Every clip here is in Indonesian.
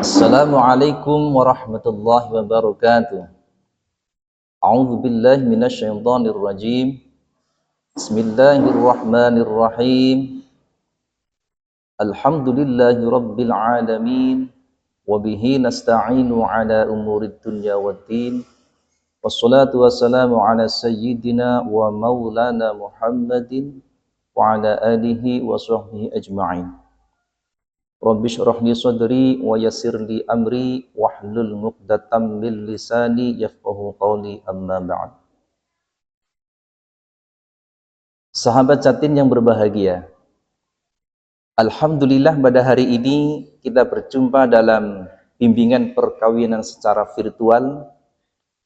Assalamualaikum warahmatullahi wabarakatuh. A'udzu billahi minasyaitonir rajim. Bismillahirrahmanirrahim. Alhamdulillahi rabbil alamin wa bihi nasta'inu ala umurid dunya waddin. Wassalatu wassalamu ala sayyidina wa maulana Muhammadin wa ala alihi wa sahbihi ajma'in. Rabbi shrah li sadri wa yassir li amri wahlul 'uqdatam min lisani yafqahu qawli, amma ba'd. Sahabat Jatin yang berbahagia, alhamdulillah pada hari ini kita berjumpa dalam bimbingan perkawinan secara virtual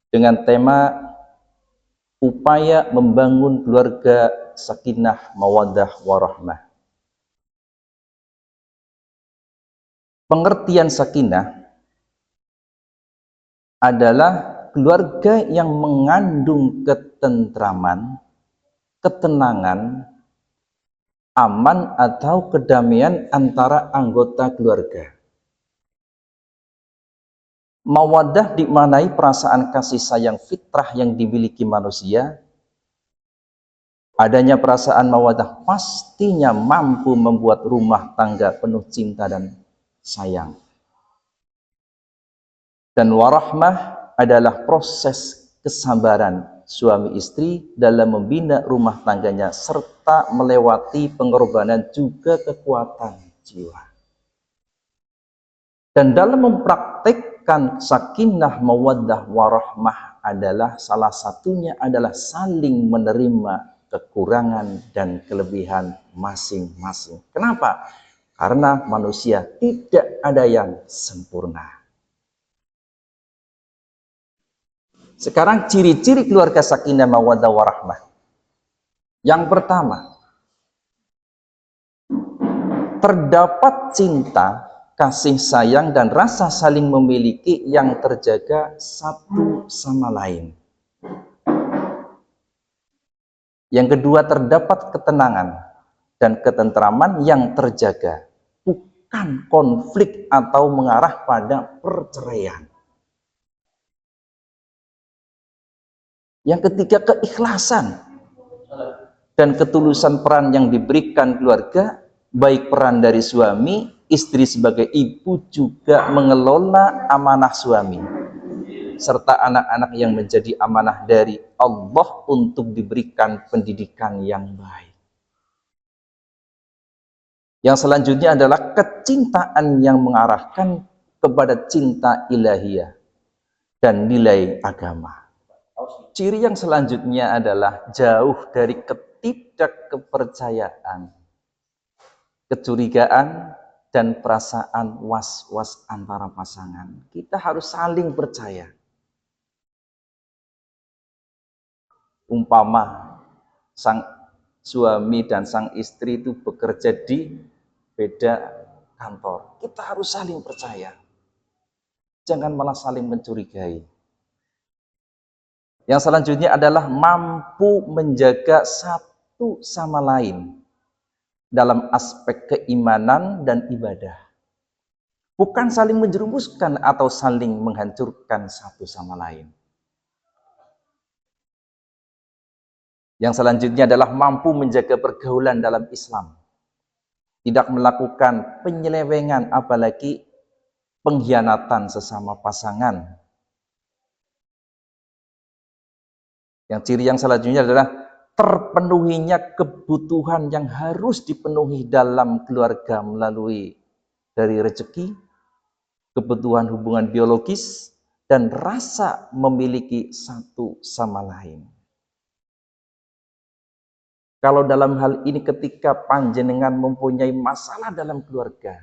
dengan tema upaya membangun keluarga sakinah mawaddah warahmah. Pengertian sakinah adalah keluarga yang mengandung ketentraman, ketenangan, aman atau kedamaian antara anggota keluarga. Mawaddah dimaknai perasaan kasih sayang fitrah yang dimiliki manusia. Adanya perasaan mawaddah pastinya mampu membuat rumah tangga penuh cinta dan sayang. Dan warahmah adalah proses kesabaran suami istri dalam membina rumah tangganya serta melewati pengorbanan juga kekuatan jiwa. Dan dalam mempraktikkan sakinah mawaddah warahmah adalah salah satunya adalah saling menerima kekurangan dan kelebihan masing-masing. Kenapa? Karena manusia tidak ada yang sempurna. Sekarang ciri-ciri keluarga sakinah mawaddah warahmah. Yang pertama, terdapat cinta, kasih sayang dan rasa saling memiliki yang terjaga satu sama lain. Yang kedua, terdapat ketenangan dan ketentraman yang terjaga, bukan konflik atau mengarah pada perceraian. Yang ketiga, keikhlasan dan ketulusan peran yang diberikan keluarga, baik peran dari suami, istri sebagai ibu juga mengelola amanah suami, serta anak-anak yang menjadi amanah dari Allah untuk diberikan pendidikan yang baik. Yang selanjutnya adalah kecintaan yang mengarahkan kepada cinta ilahiyah dan nilai agama. Ciri yang selanjutnya adalah jauh dari ketidakkepercayaan, kecurigaan, dan perasaan was-was antara pasangan. Kita harus saling percaya. Umpama sang suami dan sang istri itu bekerja di beda kantor, kita harus saling percaya. Jangan malah saling mencurigai. Yang selanjutnya adalah mampu menjaga satu sama lain dalam aspek keimanan dan ibadah. Bukan saling menjerumuskan atau saling menghancurkan satu sama lain. Yang selanjutnya adalah mampu menjaga pergaulan dalam Islam. Tidak melakukan penyelewengan apalagi pengkhianatan sesama pasangan. Yang ciri yang selanjutnya adalah terpenuhinya kebutuhan yang harus dipenuhi dalam keluarga melalui dari rezeki, kebutuhan hubungan biologis, dan rasa memiliki satu sama lain. Kalau dalam hal ini ketika panjenengan mempunyai masalah dalam keluarga,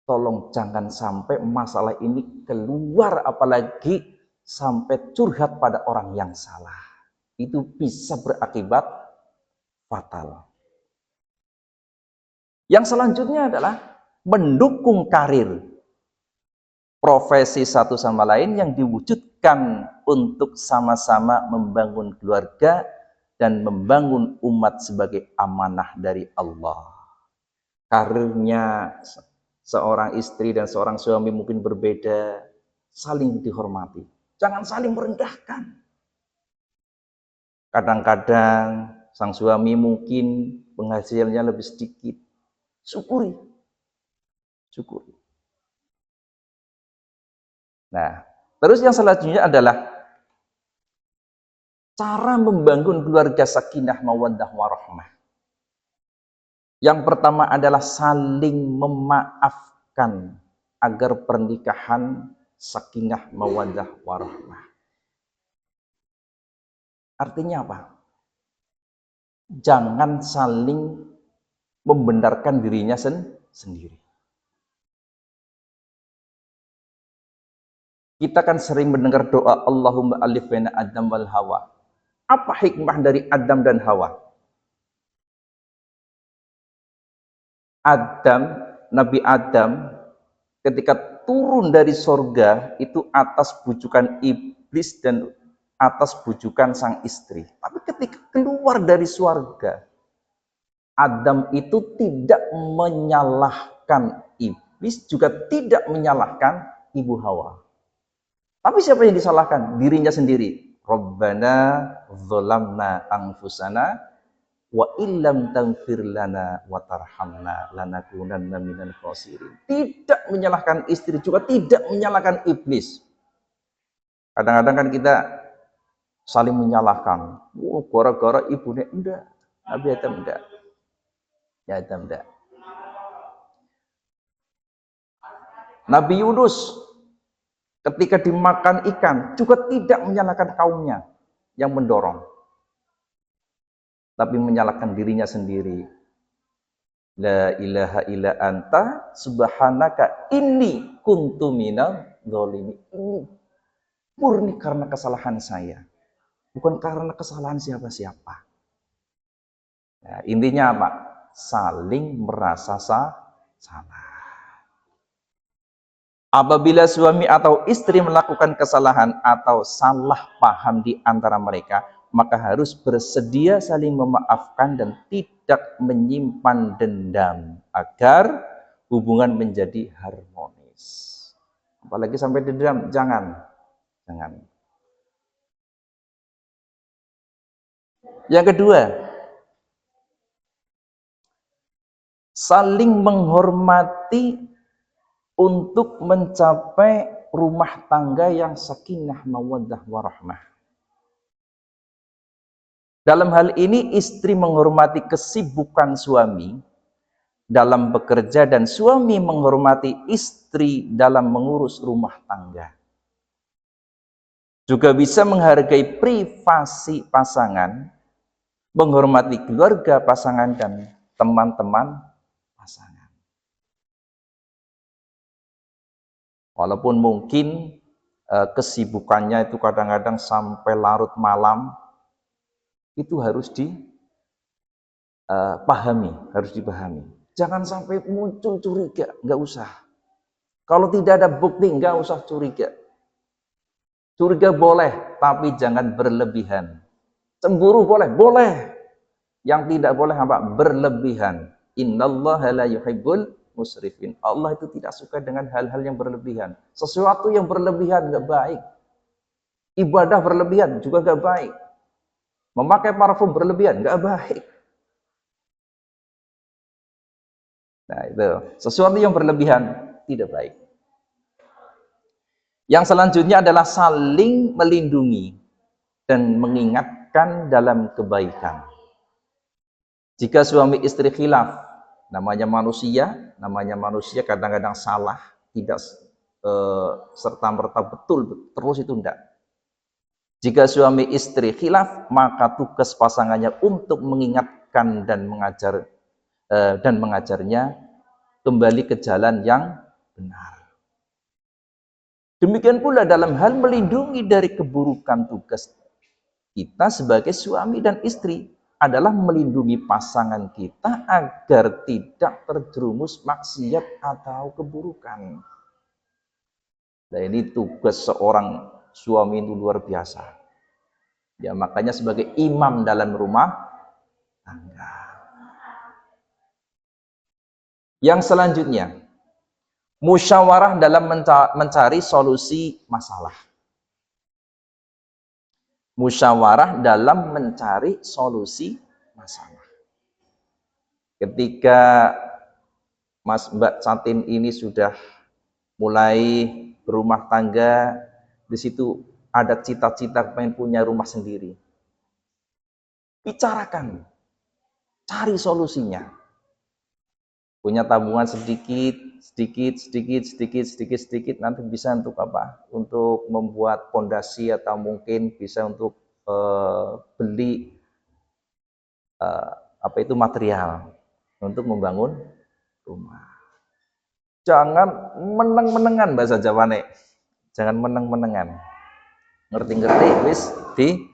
tolong jangan sampai masalah ini keluar apalagi sampai curhat pada orang yang salah. Itu bisa berakibat fatal. Yang selanjutnya adalah mendukung karir, profesi satu sama lain yang diwujudkan untuk sama-sama membangun keluarga dan membangun umat sebagai amanah dari Allah. Karirnya seorang istri dan seorang suami mungkin berbeda, saling dihormati. Jangan saling merendahkan. Kadang-kadang sang suami mungkin penghasilannya lebih sedikit. Syukuri. Syukuri. Nah, terus yang selanjutnya adalah cara membangun keluarga sakinah mawaddah warahmah. Yang pertama adalah saling memaafkan agar pernikahan sakinah mawaddah warahmah. Artinya apa? Jangan saling membenarkan dirinya sendiri. Kita kan sering mendengar doa Allahumma alif baina Adam wal Hawa. Apa hikmah dari Adam dan Hawa? Nabi Adam ketika turun dari sorga itu atas bujukan iblis dan atas bujukan sang istri. Tapi ketika keluar dari sorga, Adam itu tidak menyalahkan iblis, juga tidak menyalahkan ibu Hawa. Tapi siapa yang disalahkan? Dirinya sendiri. Rabbana dzalamna anfusana wa illam taghfir lana wa tarhamna lanakunanna minal khasirin. Tidak menyalahkan istri, juga tidak menyalahkan iblis. Kadang-kadang kan kita saling menyalahkan. Gara-gara ibunya enggak. Nabi Adam enggak. Ya Adam enggak. Nabi Yunus ketika dimakan ikan juga tidak menyalahkan kaumnya yang mendorong, tapi menyalahkan dirinya sendiri. La ilaha illa anta subhanaka inni kuntu minal dzalimin. Ini murni karena kesalahan saya, bukan karena kesalahan siapa-siapa. Nah, intinya apa? Saling merasa salah. Apabila suami atau istri melakukan kesalahan atau salah paham di antara mereka, maka harus bersedia saling memaafkan dan tidak menyimpan dendam agar hubungan menjadi harmonis. Apalagi sampai dendam, jangan. Yang kedua, saling menghormati untuk mencapai rumah tangga yang sakinah mawaddah warahmah. Dalam hal ini istri menghormati kesibukan suami dalam bekerja dan suami menghormati istri dalam mengurus rumah tangga. Juga bisa menghargai privasi pasangan, menghormati keluarga pasangan dan teman-teman pasangan. Walaupun mungkin kesibukannya itu kadang-kadang sampai larut malam, itu harus dipahami. Jangan sampai muncul curiga, nggak usah. Kalau tidak ada bukti, nggak usah curiga. Curiga boleh, tapi jangan berlebihan. Cemburu boleh. Yang tidak boleh apa? Berlebihan. Innallaha la yuhibbul musrifin. Allah itu tidak suka dengan hal-hal yang berlebihan. Sesuatu yang berlebihan nggak baik. Ibadah berlebihan juga nggak baik. Memakai parfum berlebihan nggak baik. Nah itu, sesuatu yang berlebihan tidak baik. Yang selanjutnya adalah saling melindungi dan mengingatkan dalam kebaikan. Jika suami istri khilaf, namanya manusia kadang-kadang salah, tidak serta-merta betul, terus itu enggak. Jika suami istri khilaf, maka tugas pasangannya untuk mengingatkan dan mengajarnya kembali ke jalan yang benar. Demikian pula dalam hal melindungi dari keburukan, tugas kita sebagai suami dan istri adalah melindungi pasangan kita agar tidak terjerumus maksiat atau keburukan. Nah ini tugas seorang suami itu luar biasa. Ya makanya sebagai imam dalam rumah tangga. Yang selanjutnya, Musyawarah dalam mencari solusi masalah. Musyawarah dalam mencari solusi masalah. Ketika Mas Mbak Satin ini sudah mulai berumah tangga, di situ ada cita-cita pengen punya rumah sendiri. Bicarakan, cari solusinya. Punya tabungan sedikit, sedikit, nanti bisa untuk apa? Untuk membuat pondasi atau mungkin bisa untuk beli apa itu material untuk membangun rumah. Jangan meneng-menengan bahasa Jawane. Jangan meneng-menengan. Ngerti-ngerti wis di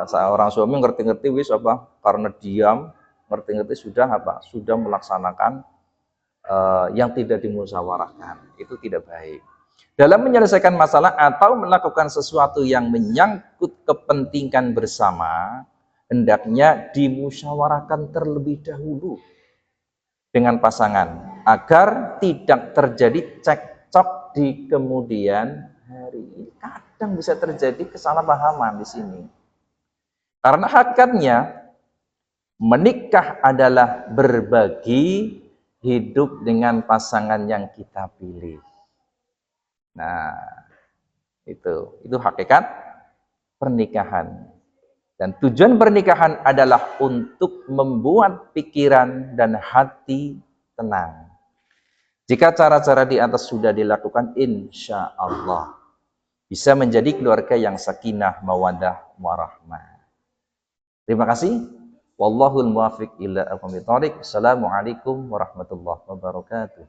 seorang suami ngerti-ngerti wis apa? Karena diam, ngerti-ngerti sudah apa? Sudah melaksanakan yang tidak dimusyawarahkan. Itu tidak baik. Dalam menyelesaikan masalah atau melakukan sesuatu yang menyangkut kepentingan bersama, hendaknya dimusyawarahkan terlebih dahulu dengan pasangan agar tidak terjadi cekcok di kemudian hari. Kadang bisa terjadi kesalahpahaman di sini. Karena hakikatnya menikah adalah berbagi hidup dengan pasangan yang kita pilih. Nah, itu hakikat pernikahan. Dan tujuan pernikahan adalah untuk membuat pikiran dan hati tenang. Jika cara-cara di atas sudah dilakukan, insya Allah bisa menjadi keluarga yang sakinah, mawaddah, warahmah. Terima kasih. Wallahul muwaffiq ila aqwamit thoriq. Assalamualaikum warahmatullahi wabarakatuh.